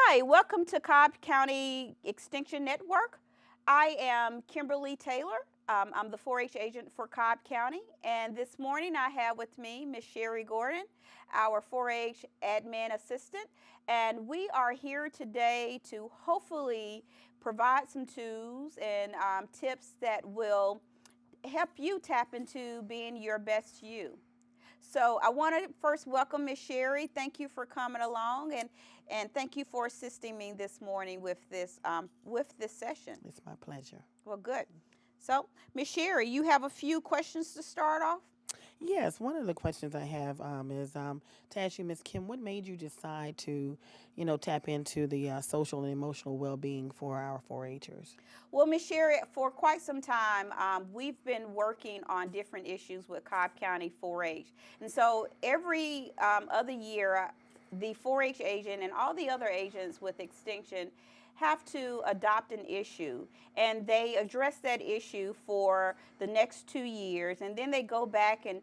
Hi, welcome to Cobb County Extension Network. I am Kimberly Taylor. I'm the 4-H agent for Cobb County, and this morning I have with me Miss Sherry Gordon, our 4-H admin assistant, and we are here today to hopefully provide some tools and tips that will help you tap into being your best you. So I want to first welcome Miss Sherry. Thank you for coming along, and thank you for assisting me this morning with this session. It's my pleasure. Well, good. So Miss Sherry, you have a few questions to start off. Yes, one of the questions I have is to ask you, Miss Kim, what made you decide to, tap into the social and emotional well-being for our 4-Hers? Well, Miss Sherry, for quite some time, we've been working on different issues with Cobb County 4-H, and so every other year, the 4-H agent and all the other agents with Extinction have to adopt an issue, and they address that issue for the next 2 years, and then they go back and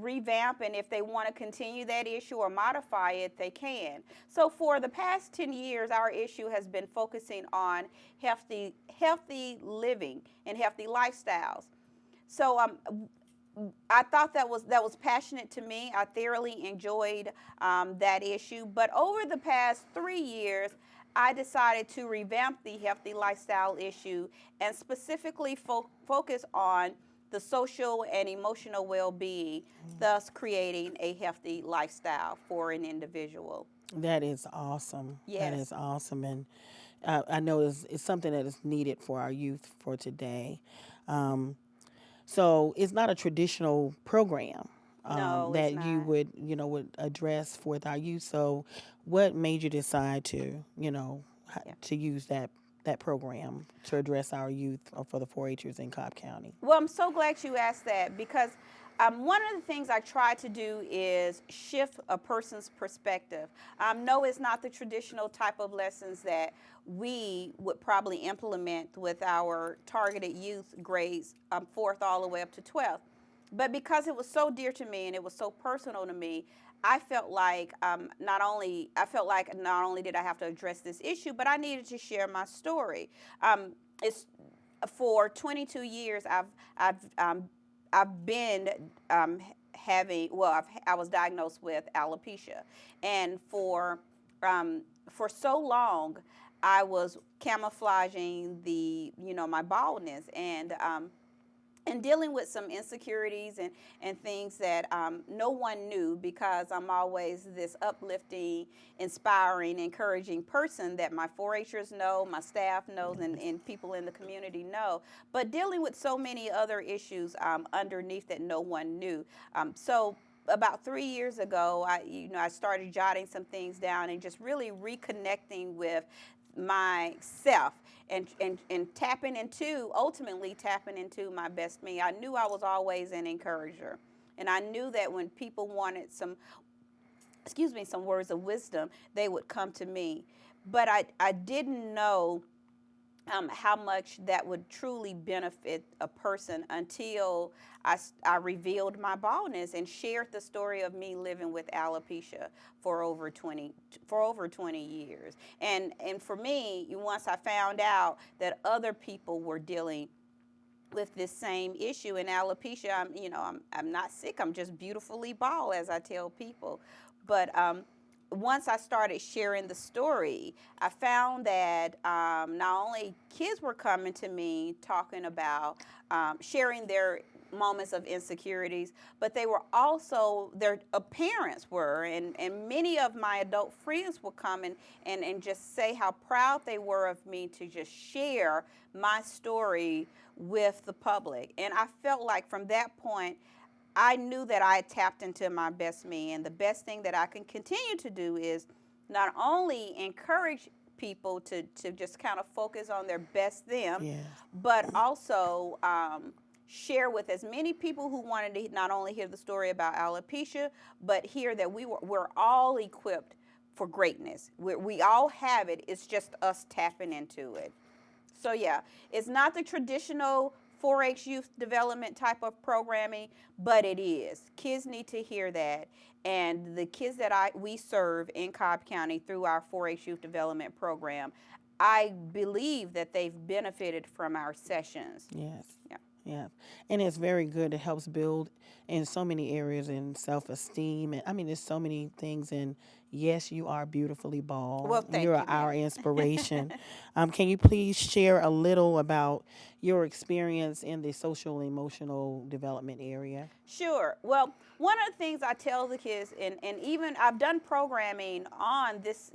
revamp, and if they want to continue that issue or modify it, they can. So for the past 10 years, our issue has been focusing on healthy living and healthy lifestyles. So I thought that was passionate to me. I thoroughly enjoyed that issue. But over the past 3 years, I decided to revamp the healthy lifestyle issue and specifically focus on the social and emotional well-being, thus creating a healthy lifestyle for an individual. That is awesome. That Yes. is awesome, and I know it's something that is needed for our youth for today. Um, so it's not a traditional program No, it's that you not. would address with our youth. So, what made you decide to Yeah. to use that program to address our youth for the 4-Hers in Cobb County? Well, I'm so glad you asked that because one of the things I try to do is shift a person's perspective. No, it's not the traditional type of lessons that we would probably implement with our targeted youth grades, fourth all the way up to 12th. But because it was so dear to me and it was so personal to me, not only did I have to address this issue, but I needed to share my story. It's For 22 years, I've been I was diagnosed with alopecia, and for so long, I was camouflaging my baldness and dealing with some insecurities and things that no one knew because I'm always this uplifting, inspiring, encouraging person that my 4-Hers know, my staff knows, and people in the community know. But dealing with so many other issues underneath that no one knew. So about 3 years ago, I started jotting some things down and just really reconnecting with myself and ultimately tapping into my best me. I knew I was always an encourager. And I knew that when people wanted some words of wisdom, they would come to me. But I didn't know how much that would truly benefit a person until I revealed my baldness and shared the story of me living with alopecia for over 20 years. And for me, once I found out that other people were dealing with this same issue in alopecia, I'm not sick. I'm just beautifully bald, as I tell people. But once I started sharing the story, I found that not only kids were coming to me talking about sharing their moments of insecurities, but they were also, their parents were, and many of my adult friends would come and just say how proud they were of me to just share my story with the public. And I felt like from that point, I knew that I had tapped into my best me, and the best thing that I can continue to do is not only encourage people to just kind of focus on their best them, Yes. but also share with as many people who wanted to not only hear the story about alopecia, but hear that we're all equipped for greatness. We all have it. It's just us tapping into it. So yeah, it's not the traditional 4-H youth development type of programming, but it is. Kids need to hear that. And the kids that we serve in Cobb County through our 4-H youth development program, I believe that they've benefited from our sessions. Yes. Yeah. Yeah. And it's very good. It helps build in so many areas in self-esteem. And I mean, there's so many things. And yes, you are beautifully bald. Well, thank You're you, our ma'am. inspiration. Can you please share a little about your experience in the social and emotional development area? Sure. Well, one of the things I tell the kids, and even I've done programming on this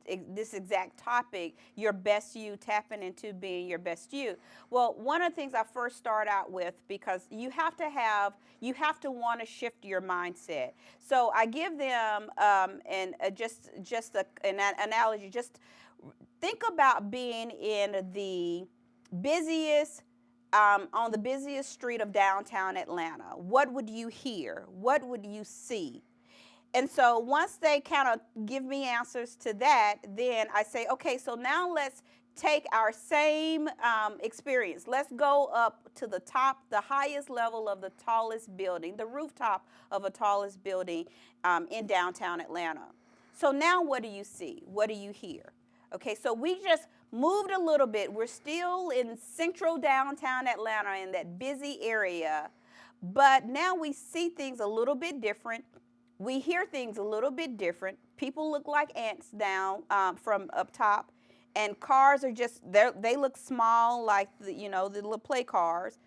exact topic, your best you, tapping into being your best you. Well, one of the things I first start out with, because you have to want to shift your mindset. So I give them an analogy. Just think about being in the busiest on the busiest street of downtown Atlanta. What would you hear? What would you see? And so once they kind of give me answers to that, then I say, okay, so now let's take our same experience. Let's go up to the top, the highest level of the tallest building, the rooftop of a tallest building in downtown Atlanta. So now what do you see? What do you hear? Okay, so we just moved a little bit. We're still in central downtown Atlanta in that busy area, but now we see things a little bit different. We hear things a little bit different. People look like ants down from up top, and cars are just, they look small, like the little play cars.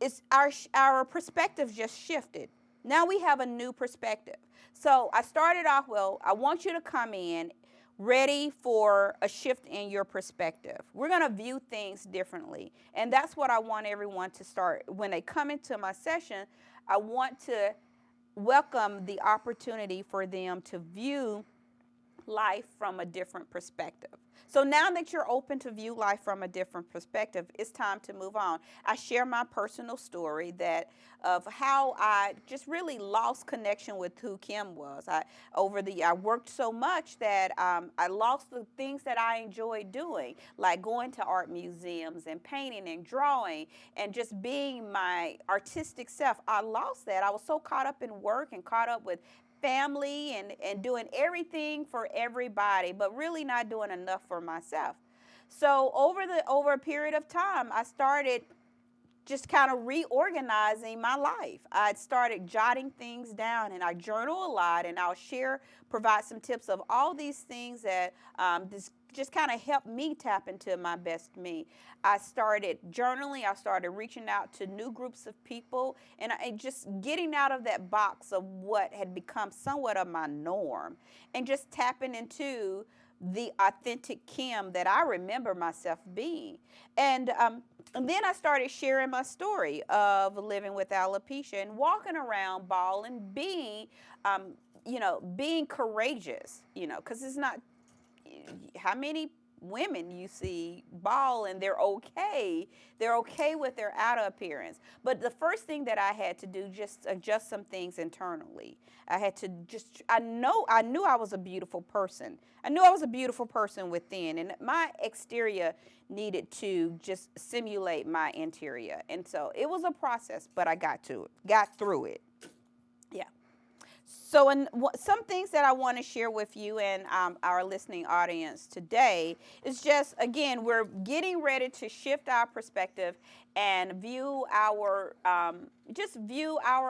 It's our perspective just shifted. Now we have a new perspective. So I started off, well, I want you to come in ready for a shift in your perspective. We're going to view things differently. And that's what I want everyone to start. When they come into my session, I want to welcome the opportunity for them to view life from a different perspective. So now that you're open to view life from a different perspective, it's time to move on. I share my personal story of how I just really lost connection with who Kim was. I worked so much that I lost the things that I enjoyed doing, like going to art museums and painting and drawing and just being my artistic self. I lost that. I was so caught up in work and caught up with family and doing everything for everybody, but really not doing enough for myself. So over a period of time, I started just kind of reorganizing my life. I started jotting things down, and I journal a lot, and I'll provide some tips of all these things that just kind of helped me tap into my best me. I started journaling. I started reaching out to new groups of people, and just getting out of that box of what had become somewhat of my norm, and just tapping into the authentic Kim that I remember myself being. And then I started sharing my story of living with alopecia and walking around bald and being courageous, because it's not how many women you see bald and they're okay with their outer appearance. But the first thing that I had to do, just adjust some things internally. I had to I knew I was a beautiful person. I knew I was a beautiful person within, and my exterior needed to just simulate my interior. And so it was a process, but I got through it. Yeah. So some things that I want to share with you and our listening audience today is just, again, we're getting ready to shift our perspective and view our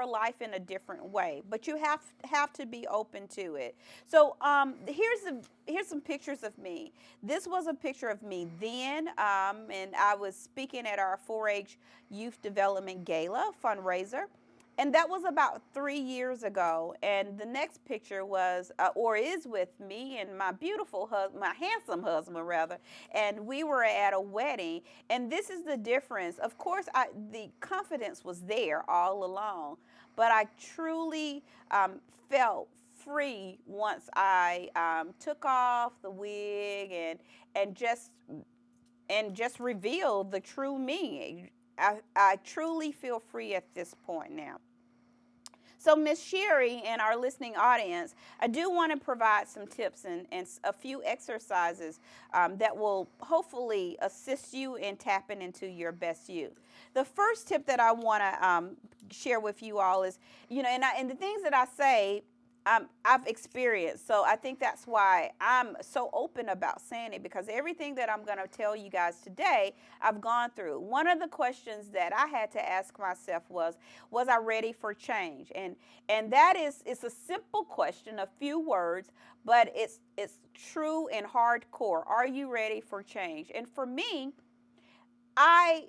life in a different way. But you have to be open to it. So here's some pictures of me. This was a picture of me then, and I was speaking at our 4-H Youth Development Gala fundraiser. And that was about 3 years ago. And the next picture is with me and my beautiful husband, my handsome husband rather. And we were at a wedding. And this is the difference. Of course, the confidence was there all along, but I truly felt free once I took off the wig and just revealed the true me. I truly feel free at this point now. So, Miss Sherry and our listening audience, I do want to provide some tips and a few exercises that will hopefully assist you in tapping into your best you. The first tip that I want to share with you all is, and the things that I say, I've experienced. So I think that's why I'm so open about saying it, because everything that I'm going to tell you guys today, I've gone through. One of the questions that I had to ask myself was I ready for change? And that is, it's a simple question, a few words, but it's true and hardcore. Are you ready for change? And for me, I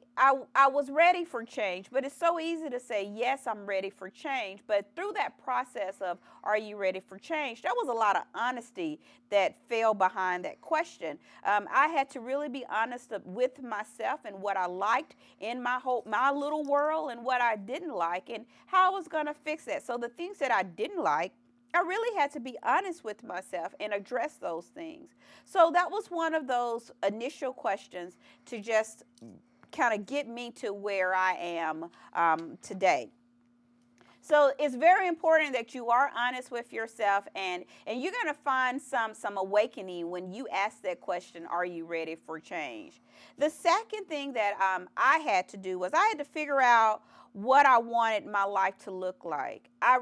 was ready for change, but it's so easy to say, yes, I'm ready for change. But through that process of, are you ready for change? There was a lot of honesty that fell behind that question. I had to really be honest with myself and what I liked in my little world and what I didn't like and how I was going to fix that. So the things that I didn't like, I really had to be honest with myself and address those things. So that was one of those initial questions to just kind of get me to where I am today. So it's very important that you are honest with yourself, and you're going to find some awakening when you ask that question, are you ready for change? The second thing that I had to do was I had to figure out what I wanted my life to look like. I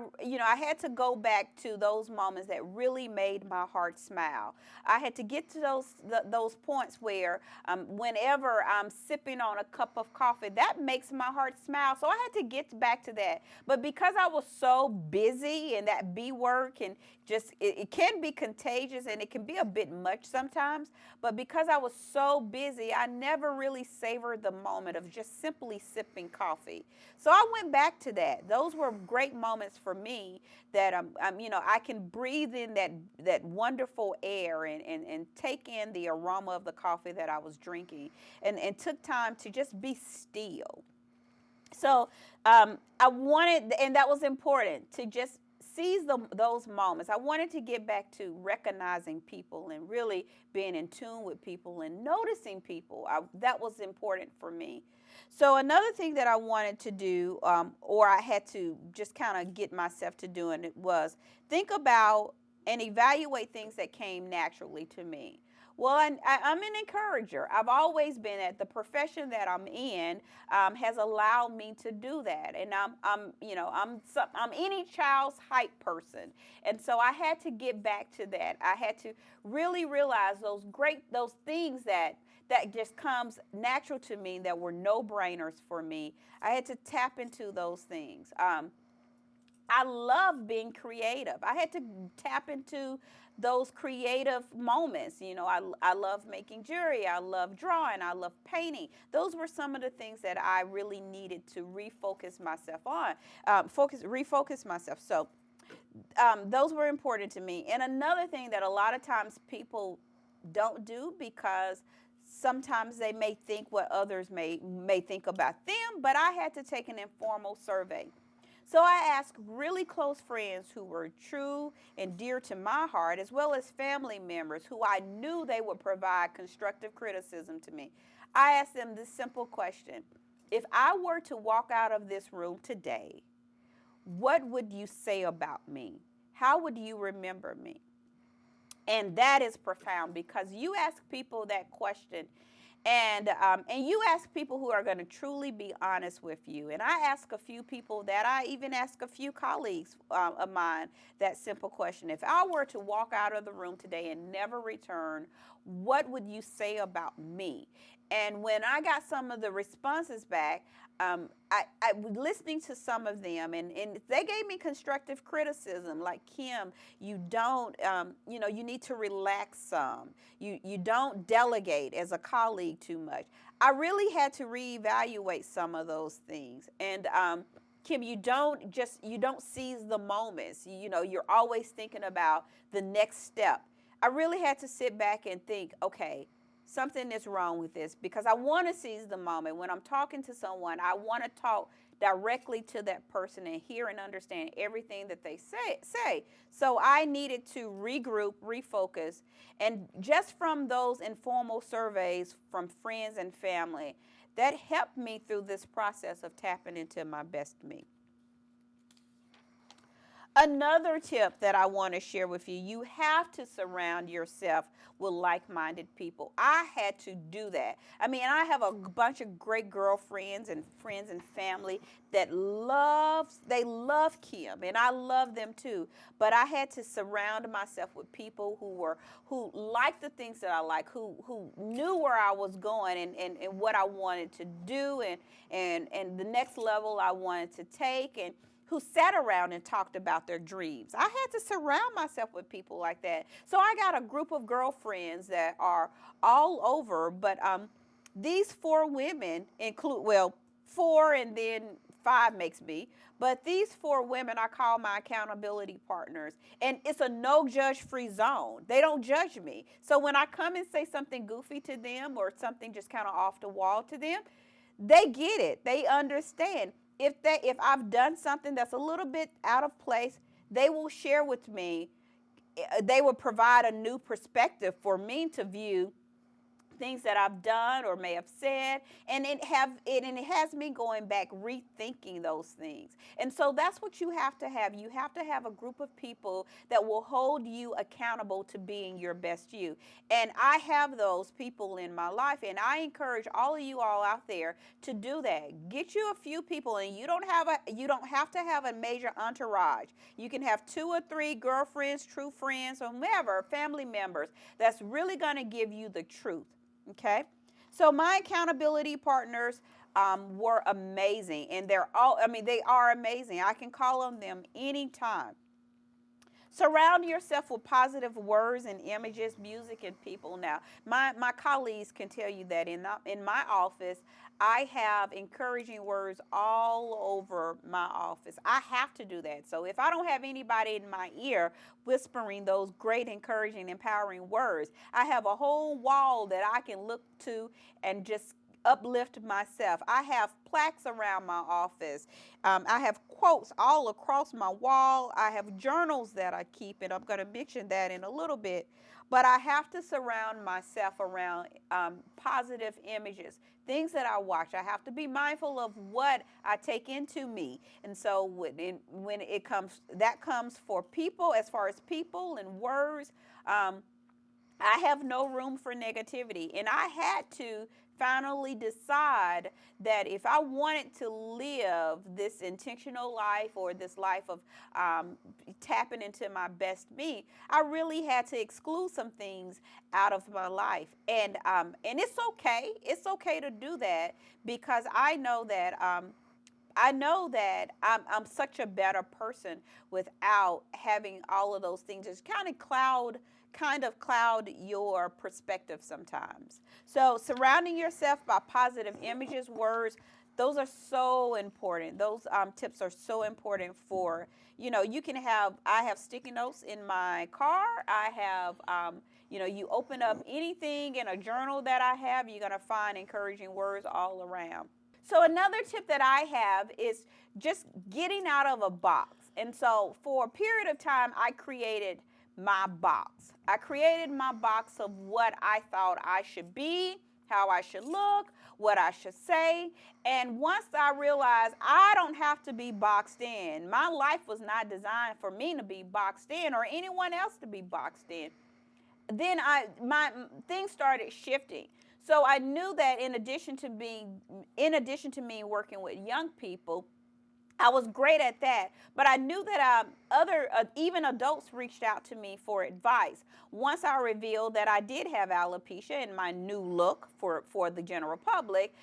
had to go back to those moments that really made my heart smile. I had to get to those points where whenever I'm sipping on a cup of coffee, that makes my heart smile. So I had to get back to that. But because I was so busy and that B word can just, it can be contagious and it can be a bit much sometimes. But because I was so busy, I never really savored the moment of just simply sipping coffee. So I went back to that. Those were great moments for me that I can breathe in that wonderful air and take in the aroma of the coffee that I was drinking, and took time to just be still. So I wanted, and that was important, to just seize those moments. I wanted to get back to recognizing people and really being in tune with people and noticing people. That was important for me. So another thing that I wanted to do, or I had to just kind of get myself to doing it, was think about and evaluate things that came naturally to me. Well, I'm an encourager. I've always been at the profession that I'm in has allowed me to do that, and I'm any child's hype person, and so I had to get back to that. I had to really realize those things that just comes natural to me that were no brainers for me. I had to tap into those things. I love being creative. I had to tap into those creative moments. I love making jewelry. I love drawing. I love painting. Those were some of the things that I really needed to refocus myself on, refocus myself. So those were important to me. And another thing that a lot of times people don't do, because sometimes they may think what others may think about them, but I had to take an informal survey. So I asked really close friends who were true and dear to my heart, as well as family members who I knew they would provide constructive criticism to me. I asked them this simple question: if I were to walk out of this room today, what would you say about me? How would you remember me? And that is profound, because you ask people that question, and you ask people who are going to truly be honest with you. And I ask a few people that, I even ask a few colleagues of mine, that simple question: if I were to walk out of the room today and never return, what would you say about me? And when I got some of the responses back, I was listening to some of them, and they gave me constructive criticism, like, Kim, you don't, you need to relax some. You don't delegate as a colleague too much. I really had to reevaluate some of those things. And Kim, you don't seize the moments. You're always thinking about the next step. I really had to sit back and think, okay, something is wrong with this, because I want to seize the moment. When I'm talking to someone, I want to talk directly to that person and hear and understand everything that they say. So I needed to regroup, refocus, and just from those informal surveys from friends and family, that helped me through this process of tapping into my best me. Another tip that I want to share with you, you have to surround yourself with like-minded people. I had to do that. I mean, I have a bunch of great girlfriends and friends and family that they love Kim, and I love them too. But I had to surround myself with people who liked the things that I like, who knew where I was going and what I wanted to do and the next level I wanted to take, and who sat around and talked about their dreams. I had to surround myself with people like that. So I got a group of girlfriends that are all over, but these four women include, well, four and then five makes me, but these four women I call my accountability partners. And it's a no judge free zone. They don't judge me. So when I come and say something goofy to them or something just kind of off the wall to them, they get it. They understand. If I've done something that's a little bit out of place, they will share with me. They will provide a new perspective for me to view things that I've done or may have said, and it has me going back rethinking those things. And so that's what you have to have. You have to have a group of people that will hold you accountable to being your best you. And I have those people in my life, and I encourage all of you all out there to do that. Get you a few people, and you don't have to have a major entourage. You can have 2 or 3 girlfriends, true friends, or whomever, family members that's really going to give you the truth. Okay, so my accountability partners were amazing, and they are amazing. I can call on them anytime. Surround yourself with positive words and images, music, and people. Now, my colleagues can tell you that in my office, I have encouraging words all over my office. I have to do that. So if I don't have anybody in my ear whispering those great, encouraging, empowering words, I have a whole wall that I can look to and just uplift myself. I have plaques around my office. I have quotes all across my wall. I have journals that I keep, and I'm going to mention that in a little bit. But I have to surround myself around positive images, things that I watch. I have to be mindful of what I take into me. And so when it comes, that comes for people, as far as people and words. I have no room for negativity. And I had to finally decide that if I wanted to live this intentional life or this life of tapping into my best me, I really had to exclude some things out of my life. And it's okay. It's okay to do that, because I know that I'm such a better person without having all of those things just kind of cloud your perspective sometimes. So surrounding yourself by positive images, words, those are so important. Those tips are so important for, I have sticky notes in my car. I have, you open up anything in a journal that I have, you're going to find encouraging words all around. So another tip that I have is just getting out of a box. And so for a period of time, I created my box. I created my box of what I thought I should be, how I should look, what I should say. And once I realized I don't have to be boxed in, my life was not designed for me to be boxed in or anyone else to be boxed in, then my things started shifting. So I knew that in addition to me working with young people, I was great at that, but I knew that even adults reached out to me for advice. Once I revealed that I did have alopecia and my new look for the general public,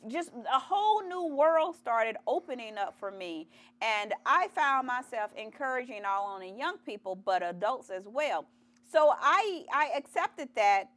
just a whole new world started opening up for me, and I found myself encouraging not only young people but adults as well. So I accepted that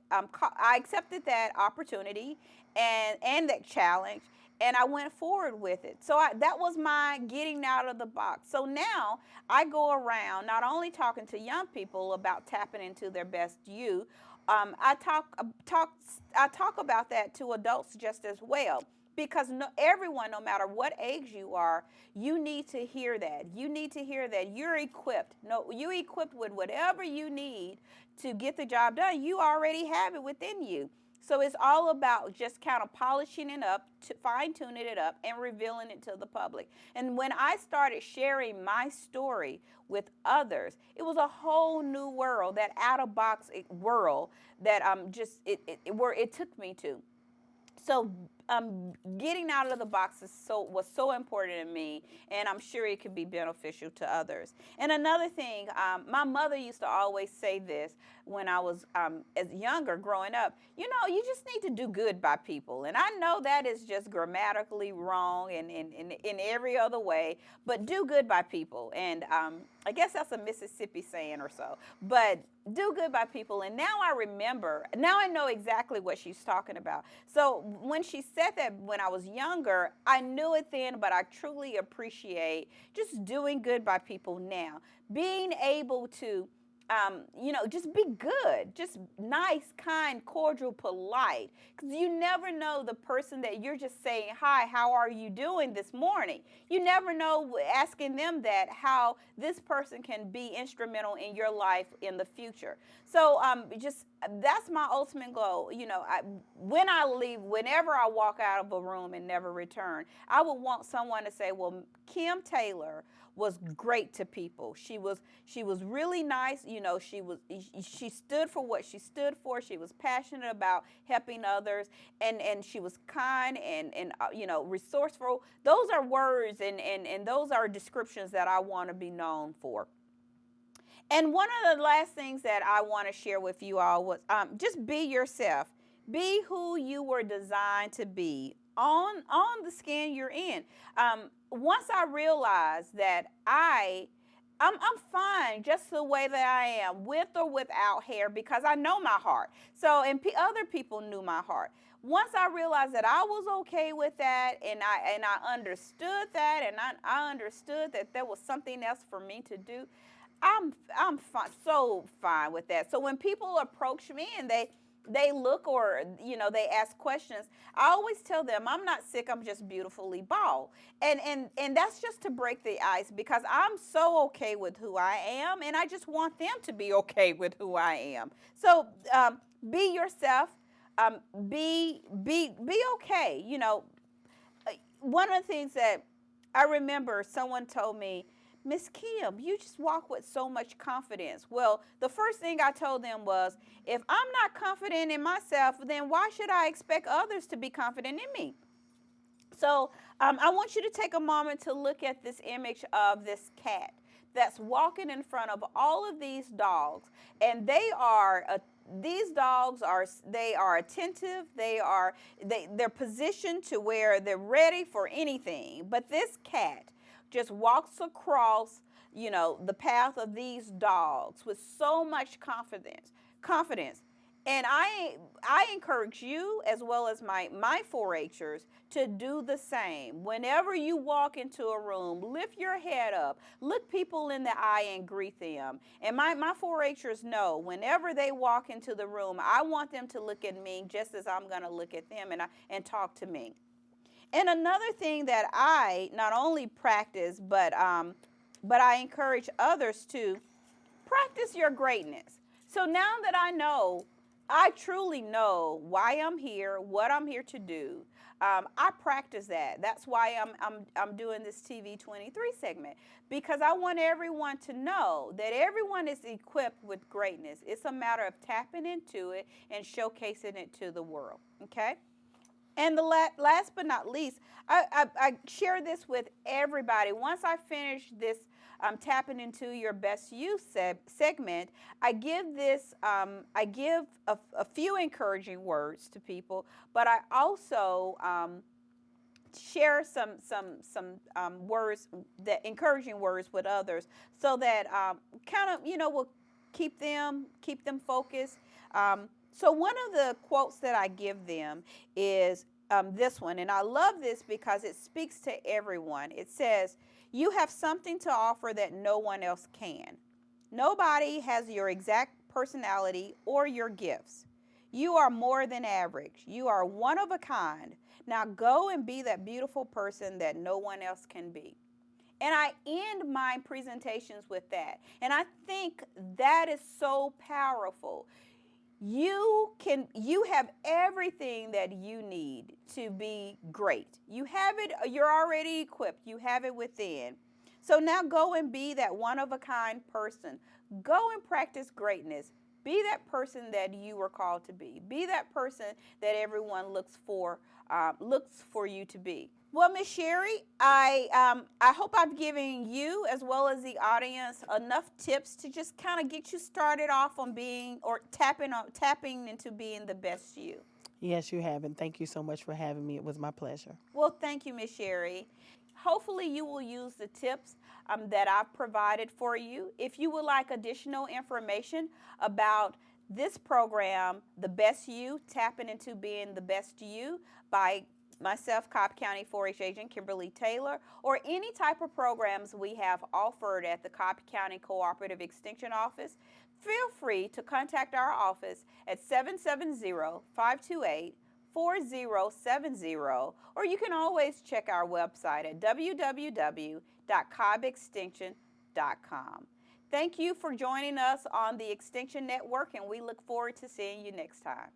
opportunity and that challenge, and I went forward with it. So that was my getting out of the box. So now I go around not only talking to young people about tapping into their best you, I talk about that to adults just as well. Because everyone, no matter what age you are, you need to hear that. You need to hear that you're equipped. No, you're equipped with whatever you need to get the job done. You already have it within you. So it's all about just kind of polishing it up, fine tuning it up, and revealing it to the public. And when I started sharing my story with others, it was a whole new world, that out of box world that where it took me to. So getting out of the box was so important to me, and I'm sure it could be beneficial to others. And another thing, my mother used to always say this when I was as younger, growing up. You just need to do good by people, and I know that is just grammatically wrong and in every other way, but do good by people. And I guess that's a Mississippi saying or so, but do good by people. And now I remember, now I know exactly what she's talking about. So when she said that when I was younger, I knew it then, but I truly appreciate just doing good by people now. Being able to, just be good, just nice, kind, cordial, polite. Because you never know the person that you're just saying, hi, how are you doing this morning? You never know, asking them that, how this person can be instrumental in your life in the future. So that's my ultimate goal. When I leave, whenever I walk out of a room and never return, I would want someone to say, well, Kim Taylor was great to people. She was really nice. She stood for what she stood for. She was passionate about helping others, and she was kind and resourceful. Those are words and those are descriptions that I want to be known for. And one of the last things that I want to share with you all was just be yourself. Be who you were designed to be on the skin you're in. Once I realized that I'm fine just the way that I am, with or without hair, because I know my heart. So, and other people knew my heart. Once I realized that I was okay with that, and I understood that, and I understood that there was something else for me to do, I'm fine, so fine with that. So when people approach me and they look, or they ask questions, I always tell them I'm not sick, I'm just beautifully bald. And that's just to break the ice, because I'm so okay with who I am, and I just want them to be okay with who I am. So be yourself, be okay. One of the things that I remember someone told me, Miss Kim, you just walk with so much confidence. Well, the first thing I told them was, if I'm not confident in myself, then why should I expect others to be confident in me? So I want you to take a moment to look at this image of this cat that's walking in front of all of these dogs, and these dogs are attentive. They're positioned to where they're ready for anything. But this cat just walks across, the path of these dogs with so much confidence. And I encourage you, as well as my 4-Hers, to do the same. Whenever you walk into a room, lift your head up, look people in the eye and greet them. And my 4-Hers know, whenever they walk into the room, I want them to look at me just as I'm going to look at them and talk to me. And another thing that I not only practice, but I encourage others to practice your greatness. So now that I truly know why I'm here, what I'm here to do, I practice that. That's why I'm doing this TV 23 segment, because I want everyone to know that everyone is equipped with greatness. It's a matter of tapping into it and showcasing it to the world. Okay. And the last but not least, I share this with everybody. Once I finish this tapping into your best you segment, I give a few encouraging words to people, but I also share some words, that encouraging words with others, so that kind of will keep them focused. So one of the quotes that I give them is this one, and I love this because it speaks to everyone. It says, "You have something to offer that no one else can. Nobody has your exact personality or your gifts. You are more than average. You are one of a kind. Now go and be that beautiful person that no one else can be." And I end my presentations with that. And I think that is so powerful. You have everything that you need to be great. You have it, you're already equipped. You have it within. So now go and be that one-of-a-kind person. Go and practice greatness. Be that person that you were called to be. Be that person that everyone looks for you to be. Well, Miss Sherry, I hope I've given you as well as the audience enough tips to just kind of get you started off on being or tapping into being the best you. Yes, you have, and thank you so much for having me. It was my pleasure. Well, thank you, Miss Sherry. Hopefully you will use the tips that I've provided for you. If you would like additional information about this program, The Best You, Tapping into Being the Best You by myself, Cobb County 4-H agent Kimberly Taylor, or any type of programs we have offered at the Cobb County Cooperative Extension Office, feel free to contact our office at 770-528-4070, or you can always check our website at www.cobbextension.com. Thank you for joining us on the Extension Network, and we look forward to seeing you next time.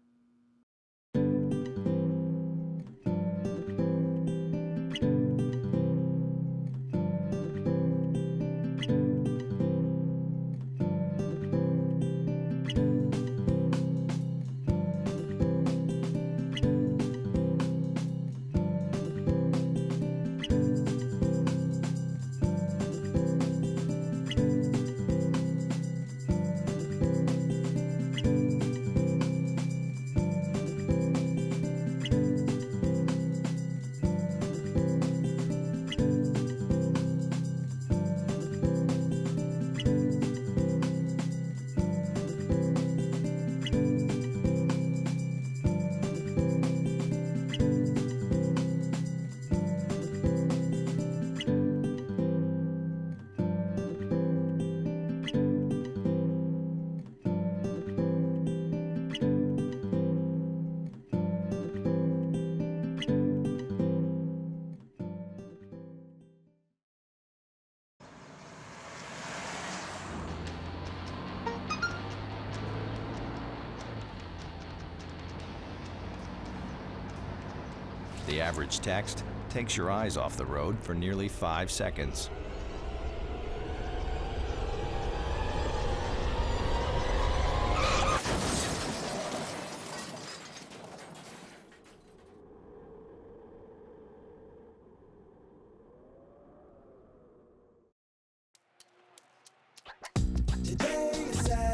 The average text takes your eyes off the road for nearly 5 seconds.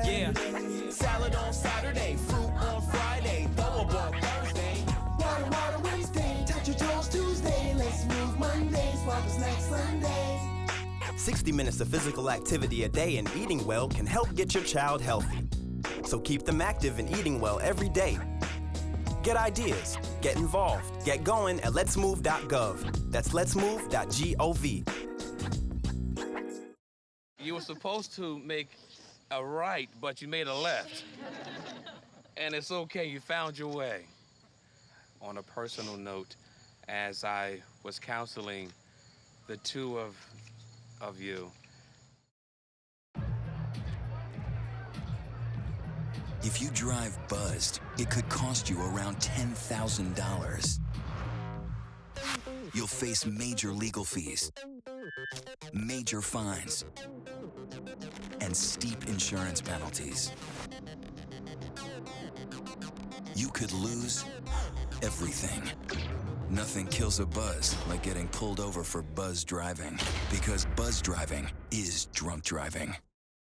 Yeah. Salad on Saturday, fruit on Friday, throw a ball Thursday. Water Wednesday, touch your toes Tuesday. Let's move Monday, swap us next Sunday. 60 minutes of physical activity a day and eating well can help get your child healthy. So keep them active and eating well every day. Get ideas, get involved, get going at letsmove.gov. That's letsmove.gov. You were supposed to make a right, but you made a left. And it's okay, you found your way. On a personal note, as I was counseling the two of you. If you drive buzzed, it could cost you around $10,000. You'll face major legal fees, major fines, and steep insurance penalties. You could lose everything. Nothing kills a buzz like getting pulled over for buzz driving, because buzz driving is drunk driving.